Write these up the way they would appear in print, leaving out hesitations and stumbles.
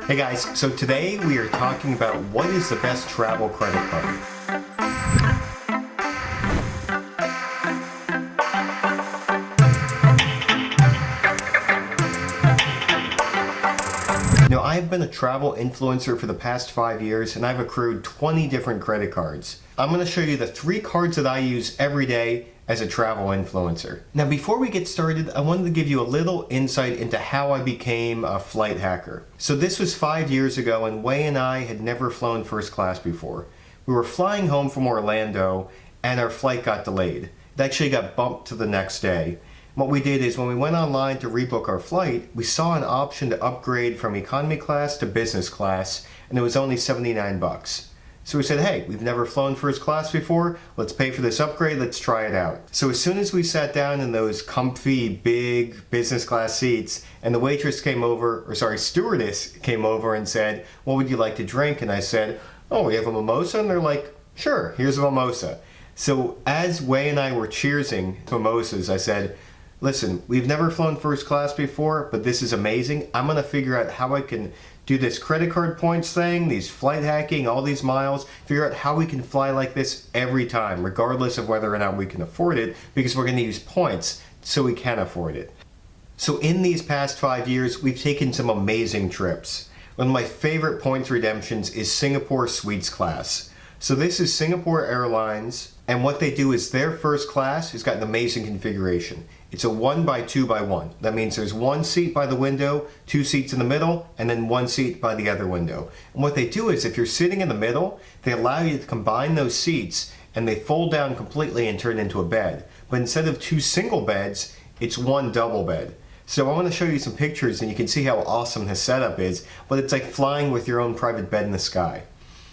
Hey guys, so today we are talking about what is the best travel credit card. Now, I've been a travel influencer for the past 5 years and I've accrued 20 different credit cards. I'm going to show you the 3 cards that I use every day as a travel influencer. Now, before we get started, I wanted to give you a little insight into how I became a flight hacker. So this was 5 years ago and Wei and I had never flown first class before. We were flying home from Orlando and our flight got delayed. It actually got bumped to the next day. What we did is when we went online to rebook our flight, we saw an option to upgrade from economy class to business class, and it was only 79 bucks. So we said, hey, we've never flown first class before, let's pay for this upgrade, let's try it out. So as soon as we sat down in those comfy, big business class seats, and the waitress came over, stewardess came over and said, what would you like to drink? And I said, oh, we have a mimosa? And they're like, sure, here's a mimosa. So as Wei and I were cheersing mimosas, I said, listen, we've never flown first class before, but this is amazing. I'm gonna figure out how I can do this credit card points thing, these flight hacking, all these miles, figure out how we can fly like this every time, regardless of whether or not we can afford it, because we're gonna use points so we can afford it. So in these past 5 years, we've taken some amazing trips. One of my favorite points redemptions is Singapore Suites class. So this is Singapore Airlines, and what they do is their first class has got an amazing configuration. It's a 1 by 2 by 1. That means there's 1 seat by the window, 2 seats in the middle, and then 1 seat by the other window. And what they do is if you're sitting in the middle, they allow you to combine those seats and they fold down completely and turn into a bed. But instead of 2 single beds, it's 1 double bed. So I want to show you some pictures and you can see how awesome this setup is, but it's like flying with your own private bed in the sky.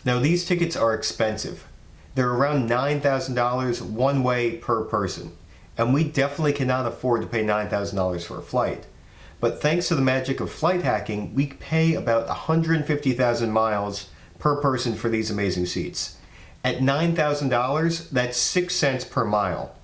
Now these tickets are expensive. They're around $9,000 one way per person. And we definitely cannot afford to pay $9,000 for a flight. But thanks to the magic of flight hacking, we pay about 150,000 miles per person for these amazing seats. At $9,000, that's 6 cents per mile.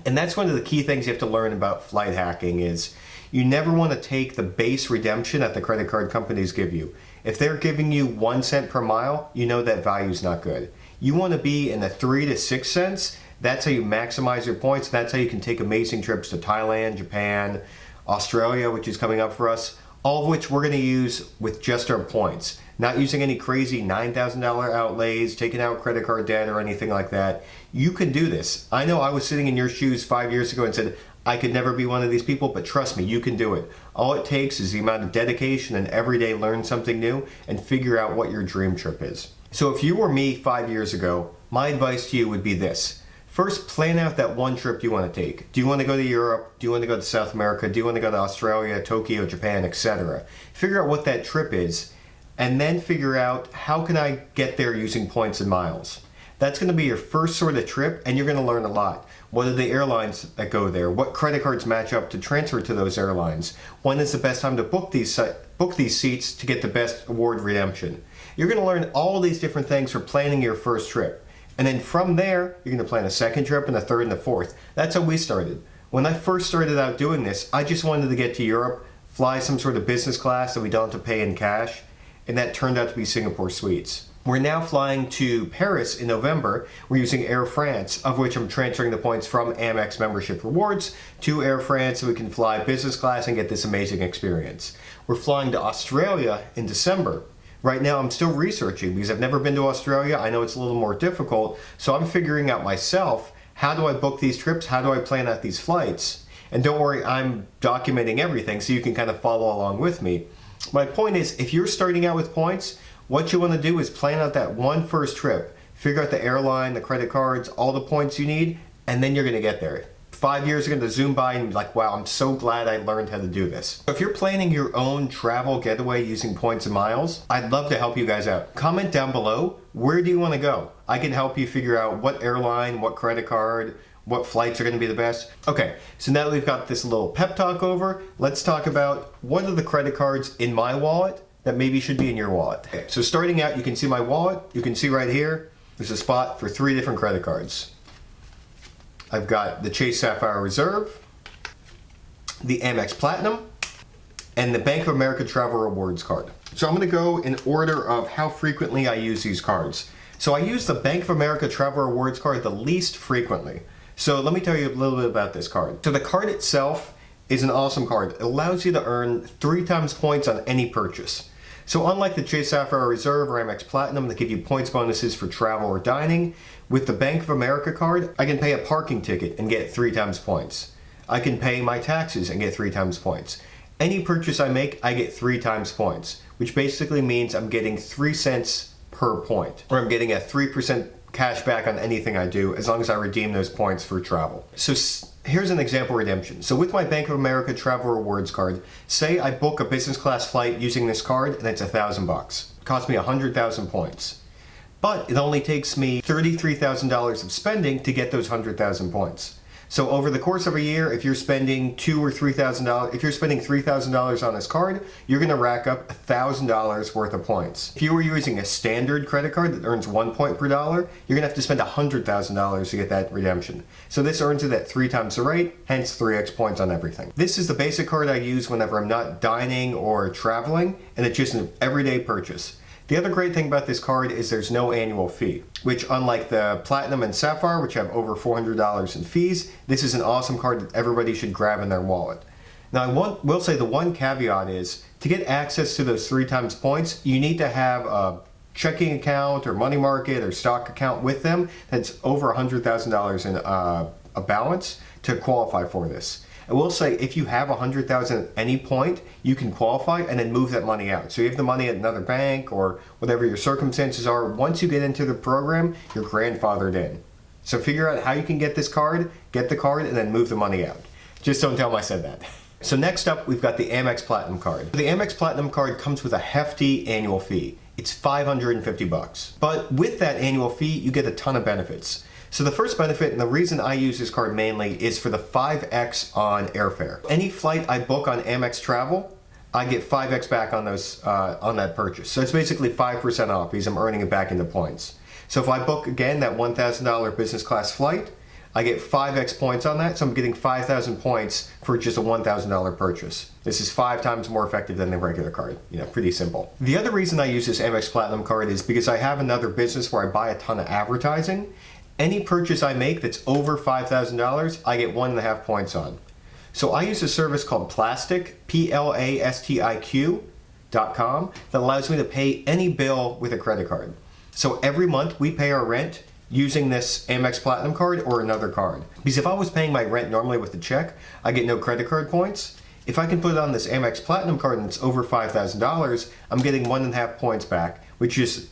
And that's one of the key things you have to learn about flight hacking is you never want to take the base redemption that the credit card companies give you. If they're giving you 1 cent per mile, you know that value's not good. You want to be in the 3 to 6 cents. That's how you maximize your points. That's how you can take amazing trips to Thailand, Japan, Australia, which is coming up for us, all of which we're going to use with just our points. Not using any crazy $9,000 outlays, taking out credit card debt or anything like that. You can do this. I know I was sitting in your shoes 5 years ago and said, I could never be one of these people, but trust me, you can do it. All it takes is the amount of dedication and every day learn something new and figure out what your dream trip is. So if you were me 5 years ago, my advice to you would be this. First, plan out that one trip you want to take. Do you want to go to Europe? Do you want to go to South America? Do you want to go to Australia, Tokyo, Japan, etc.? Figure out what that trip is, and then figure out how can I get there using points and miles. That's going to be your first sort of trip, and you're going to learn a lot. What are the airlines that go there? What credit cards match up to transfer to those airlines? When is the best time to book these seats to get the best award redemption? You're going to learn all these different things for planning your first trip. And then from there, you're going to plan a second trip and a third and a fourth. That's how we started. When I first started out doing this, I just wanted to get to Europe, fly some sort of business class that we don't have to pay in cash, and that turned out to be Singapore Suites. We're now flying to Paris in November. We're using Air France, of which I'm transferring the points from AMEX membership rewards to Air France so we can fly business class and get this amazing experience. We're flying to Australia in December. Right now I'm still researching because I've never been to Australia. I know it's a little more difficult, so I'm figuring out myself, how do I book these trips? How do I plan out these flights? And don't worry, I'm documenting everything so you can kind of follow along with me. My point is, if you're starting out with points, what you want to do is plan out that one first trip, figure out the airline, the credit cards, all the points you need, and then you're going to get there. 5 years are going to zoom by and be like, wow, I'm so glad I learned how to do this. So if you're planning your own travel getaway using points and miles, I'd love to help you guys out. Comment down below, where do you want to go? I can help you figure out what airline, what credit card, what flights are going to be the best. Okay, so now that we've got this little pep talk over, let's talk about what are the credit cards in my wallet that maybe should be in your wallet. Okay, so starting out, you can see my wallet. You can see right here, there's a spot for 3 different credit cards. I've got the Chase Sapphire Reserve, the AMEX Platinum, and the Bank of America Travel Rewards card. So I'm going to go in order of how frequently I use these cards. So I use the Bank of America Travel Rewards card the least frequently. So let me tell you a little bit about this card. So the card itself is an awesome card. It allows you to earn 3 times points on any purchase. So unlike the Chase Sapphire Reserve or AMEX Platinum that give you points bonuses for travel or dining, with the Bank of America card, I can pay a parking ticket and get 3 times points. I can pay my taxes and get 3 times points. Any purchase I make, I get 3 times points, which basically means I'm getting 3 cents per point, or I'm getting a 3% cash back on anything I do as long as I redeem those points for travel. So here's an example redemption. So with my Bank of America Travel Rewards card, say I book a business class flight using this card and it's $1,000. It costs me 100,000 points. But it only takes me $33,000 of spending to get those 100,000 points. So over the course of a year, if you're spending $2,000 or $3,000, if you're spending $3,000 on this card, you're going to rack up $1,000 worth of points. If you were using a standard credit card that earns 1 point per dollar, you're going to have to spend $100,000 to get that redemption. So this earns it at 3 times the rate, hence 3x points on everything. This is the basic card I use whenever I'm not dining or traveling, and it's just an everyday purchase. The other great thing about this card is there's no annual fee, which unlike the Platinum and Sapphire, which have over $400 in fees, this is an awesome card that everybody should grab in their wallet. Now I will say the one caveat is, to get access to those 3 times points, you need to have a checking account or money market or stock account with them that's over $100,000 in a balance to qualify for this. I will say if you have $100,000 at any point, you can qualify and then move that money out. So you have the money at another bank or whatever your circumstances are. Once you get into the program, you're grandfathered in. So figure out how you can get this card, get the card, and then move the money out. Just don't tell them I said that. So next up, we've got the AMEX Platinum card. The AMEX Platinum card comes with a hefty annual fee. It's $550. But with that annual fee, you get a ton of benefits. So the first benefit, and the reason I use this card mainly, is for the 5x on airfare. Any flight I book on Amex Travel, I get 5x back on those on that purchase. So it's basically 5% off because I'm earning it back into points. So if I book again that $1,000 business class flight, I get 5x points on that, so I'm getting 5,000 points for just a $1,000 purchase. This is 5 times more effective than the regular card. You know, pretty simple. The other reason I use this Amex Platinum card is because I have another business where I buy a ton of advertising. Any purchase I make that's over $5,000, I get 1.5 points on. So I use a service called PLASTIQ, PLASTIQ.com, that allows me to pay any bill with a credit card. So every month we pay our rent using this Amex Platinum card or another card. Because if I was paying my rent normally with a check, I get no credit card points. If I can put it on this Amex Platinum card and it's over $5,000, I'm getting 1.5 points back, which is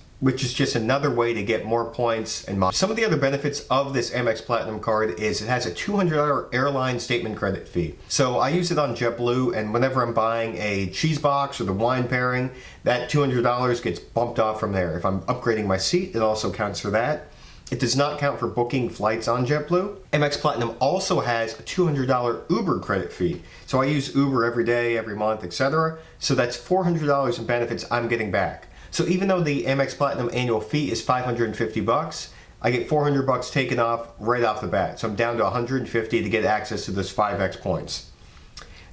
just another way to get more points and miles. Some of the other benefits of this Amex Platinum card is it has a $200 airline statement credit fee. So I use it on JetBlue, and whenever I'm buying a cheese box or the wine pairing, that $200 gets bumped off from there. If I'm upgrading my seat, it also counts for that. It does not count for booking flights on JetBlue. Amex Platinum also has a $200 Uber credit fee. So I use Uber every day, every month, etc. So that's $400 in benefits I'm getting back. So even though the Amex Platinum annual fee is $550, I get $400 taken off right off the bat. So I'm down to $150 to get access to those 5x points.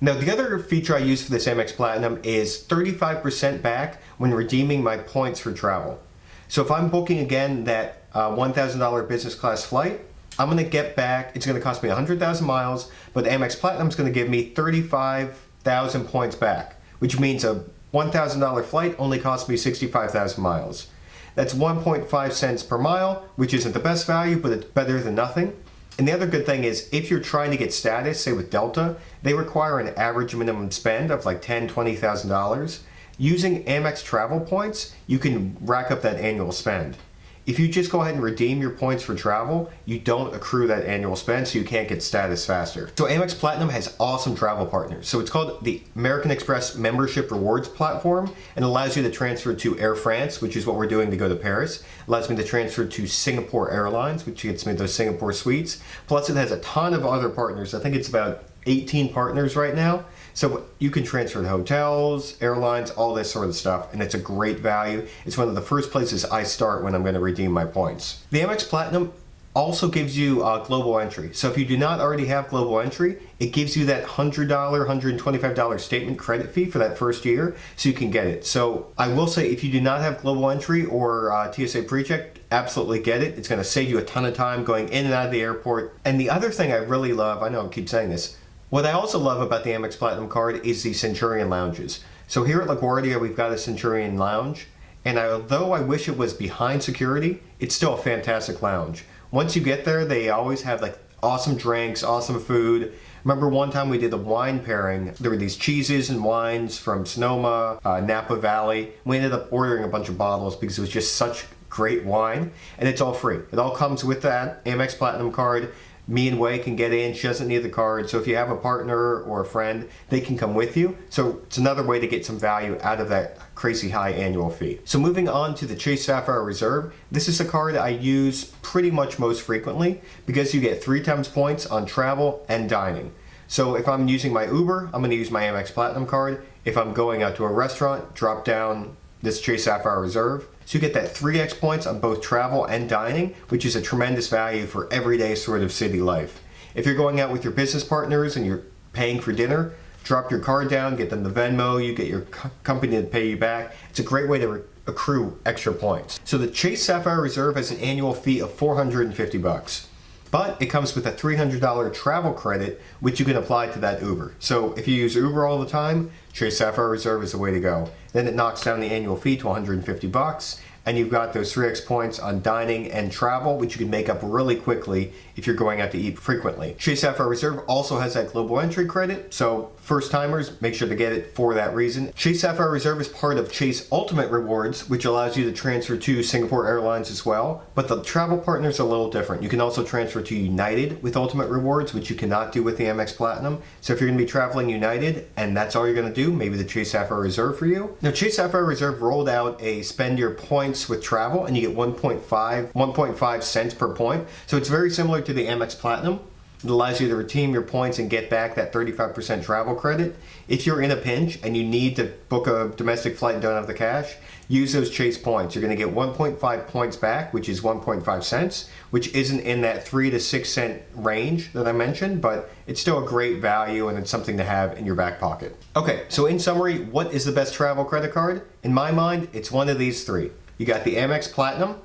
Now the other feature I use for this Amex Platinum is 35% back when redeeming my points for travel. So if I'm booking again that $1,000 business class flight, I'm going to get back, it's going to cost me 100,000 miles, but Amex Platinum is going to give me 35,000 points back, which means a $1,000 flight only cost me 65,000 miles. That's 1.5 cents per mile, which isn't the best value, but it's better than nothing. And the other good thing is, if you're trying to get status, say with Delta, they require an average minimum spend of like $10,000, $20,000. Using Amex travel points, you can rack up that annual spend. If you just go ahead and redeem your points for travel, you don't accrue that annual spend, so you can't get status faster. So Amex Platinum has awesome travel partners. So it's called the American Express Membership Rewards Platform, and allows you to transfer to Air France, which is what we're doing to go to Paris. It allows me to transfer to Singapore Airlines, which gets me those Singapore suites. Plus it has a ton of other partners. I think it's about 18 partners right now. So you can transfer to hotels, airlines, all this sort of stuff, and it's a great value. It's one of the first places I start when I'm going to redeem my points. The Amex Platinum also gives you global entry. So if you do not already have global entry, it gives you that $100, $125 statement credit fee for that first year, so you can get it. So I will say, if you do not have global entry or TSA PreCheck, absolutely get it. It's going to save you a ton of time going in and out of the airport. And the other thing I really love, I know I keep saying this, what I also love about the Amex Platinum card is the Centurion lounges. So here at LaGuardia, we've got a Centurion lounge, and although I wish it was behind security, it's still a fantastic lounge. Once you get there, they always have like awesome drinks, awesome food. Remember one time we did a wine pairing. There were these cheeses and wines from Sonoma, Napa Valley. We ended up ordering a bunch of bottles because it was just such great wine, and it's all free. It all comes with that Amex Platinum card. Me and Wei can get in. She doesn't need the card. So if you have a partner or a friend, they can come with you. So it's another way to get some value out of that crazy high annual fee. So moving on to the Chase Sapphire Reserve. This is a card I use pretty much most frequently because you get 3 times points on travel and dining. So if I'm using my Uber, I'm going to use my Amex Platinum card. If I'm going out to a restaurant, drop down this Chase Sapphire Reserve. So you get that 3x points on both travel and dining, which is a tremendous value for everyday sort of city life. If you're going out with your business partners and you're paying for dinner, drop your card down, get them the Venmo, you get your company to pay you back. It's a great way to accrue extra points. So the Chase Sapphire Reserve has an annual fee of $450. But it comes with a $300 travel credit, which you can apply to that Uber. So if you use Uber all the time, Chase Sapphire Reserve is the way to go. Then it knocks down the annual fee to $150, and you've got those 3x points on dining and travel, which you can make up really quickly if you're going out to eat frequently. Chase Sapphire Reserve also has that global entry credit, so first timers, make sure to get it for that reason. Chase Sapphire Reserve is part of Chase Ultimate Rewards, which allows you to transfer to Singapore Airlines as well, but the travel partners are a little different. You can also transfer to United with Ultimate Rewards, which you cannot do with the Amex Platinum. So if you're going to be traveling United and that's all you're going to do, maybe the Chase Sapphire Reserve for you. Now Chase Sapphire Reserve rolled out a spend your points with travel, and you get 1.5 cents per point. So it's very similar to the Amex Platinum. It allows you to redeem your points and get back that 35% travel credit. If you're in a pinch and you need to book a domestic flight and don't have the cash, use those Chase points. You're going to get 1.5 points back, which is 1.5 cents, which isn't in that 3 to 6 cent range that I mentioned, but it's still a great value and it's something to have in your back pocket. Okay, so in summary, what is the best travel credit card? In my mind, it's one of these 3. You got the Amex Platinum,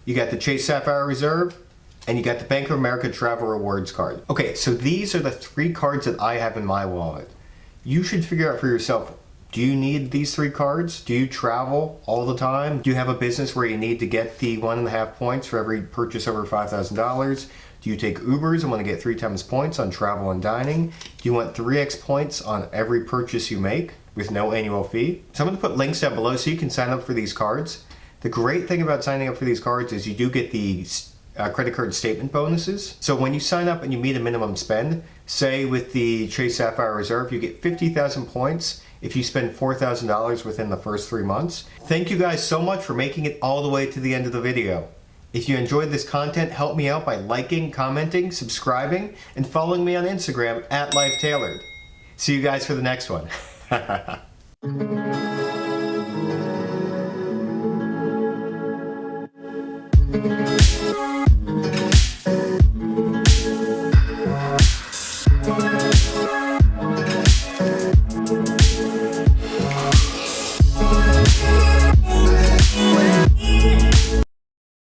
you got the Chase Sapphire Reserve, and you got the Bank of America Travel Rewards card. Okay, so these are the 3 cards that I have in my wallet. You should figure out for yourself, do you need these 3 cards? Do you travel all the time? Do you have a business where you need to get the 1.5 points for every purchase over $5,000? Do you take Ubers and want to get 3 times points on travel and dining? Do you want 3x points on every purchase you make with no annual fee? So I'm going to put links down below so you can sign up for these cards. The great thing about signing up for these cards is you do get the credit card statement bonuses. So when you sign up and you meet a minimum spend, say with the Chase Sapphire Reserve, you get 50,000 points if you spend $4,000 within the first 3 months. Thank you guys so much for making it all the way to the end of the video. If you enjoyed this content, help me out by liking, commenting, subscribing, and following me on Instagram @LifeTailored. See you guys for the next one.